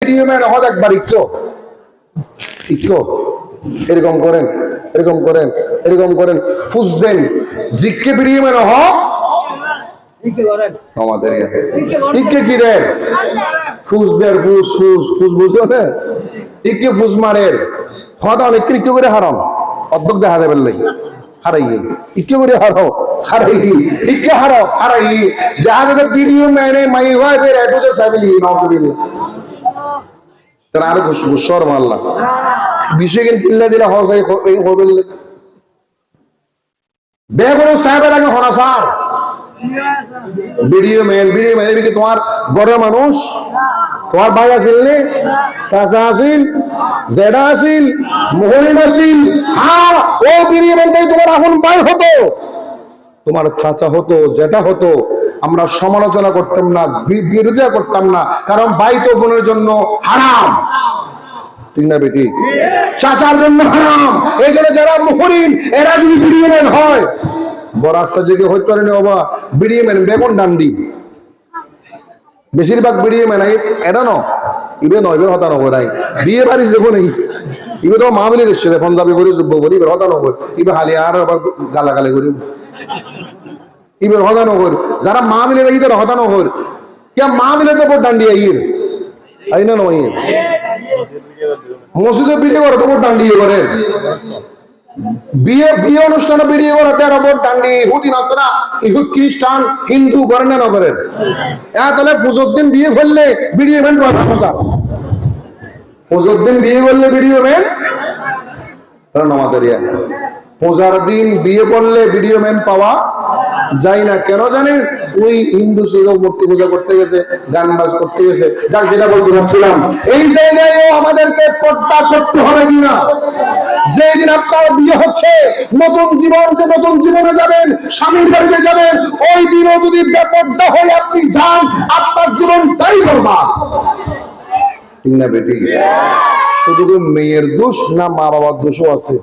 video man হদ একবার ইচ্ছো এরকম করেন, এরকম করেন, এরকম করেন, ফুস দেন জিককে ভিডিও ম্যান হ আমাদের ইকে কি রে ফুস দেন, ফুস ফুস ফুস বুঝলো না ইকে ফুস মারের হদ অনেক কি করে হারাম অর্ধক দেখা যাবে লাগে হারাই ইকে করে হারাও হারাই ইকে হারাও হারাই দেখা যাবে ভিডিও ম্যানে মাই হয় ফের এটো যে সাবিলি নাউজুবিল্লাহ তারা আরো গুসর মারলা বিষয় কিন্তু কিল্লা দিলে হসাই হবে বেগুলো সাহেবের আগে হনা স্যার ভিডিও ম্যান এদিকে তোমার গড়ের মানুষ তোমার ভাই আসিল নে চাচা আসিল জেডা আসিল মহরিম আসিল আর ও ভিডিও ম্যানটাই তোমার এখন ভাই হতো তোমার চাচা হতো জেঠা হতো আমরা সমালোচনা করতাম না বিরোধিতা করতাম না কারণ ভাই তো বোনের জন্য হারাম ঠিক না বেটি চাচার জন্য হারাম এই জন্য যারা মুহরিম এরা যদি ভিডিও ম্যান হয় বড় রাস্তা জেগে হইতে পারেনি বাবা ভিডিও ম্যান বেগুন ডান্ডি বেশিরভাগ ভিডিও ম্যান এটা ন ইবে নয় এবার হতা নগর বিয়ে বাড়ি দেখো নেই ইবে তো মা মিলে এসছে পঞ্জাবি করি যুব্য করি এবার হতা নগর ইবে হালি আর আবার গালাগালি করি ইবের হতানগর যারা মা মিলে দেখি তারা হতানগর কে মা মিলে তো ডান্ডি আইয়ের আই না নয় মসজিদে ভিডিও করে তো ডান্ডি করে বিয়ে অনুষ্ঠানে ভিডিও করে তেরো বোর্ড ডান্ডি হুদি নাসরা ইহুদ খ্রিস্টান হিন্দু করেন না করেন তাহলে ফুজুদ্দিন বিয়ে করলে ভিডিও ম্যান ফুজুদ্দিন বিয়ে করলে ভিডিও ম্যান আমাদের পূজার দিন বিয়ে করলে ভিডিও ম্যান পাওয়া যায় না কেন জানেন ওই হিন্দু ছিল মূর্তি পূজা করতে গেছে গান বাজ করতে গেছে যার যেটা বলতে চাচ্ছিলাম এই জায়গায়ও আমাদেরকে পর্দা করতে হবে কিনা যেদিন আপনার বিয়ে হচ্ছে নতুন জীবন যে নতুন জীবনে যাবেন স্বামীর বাড়িতে যাবেন ওই দিনও যদি বেপর্দা হয়ে আপনি যান আপনার জীবনটাই বরবাদ ঠিক না বেটি শুধু মেয়ের দোষ না মা বাবার দোষও আছে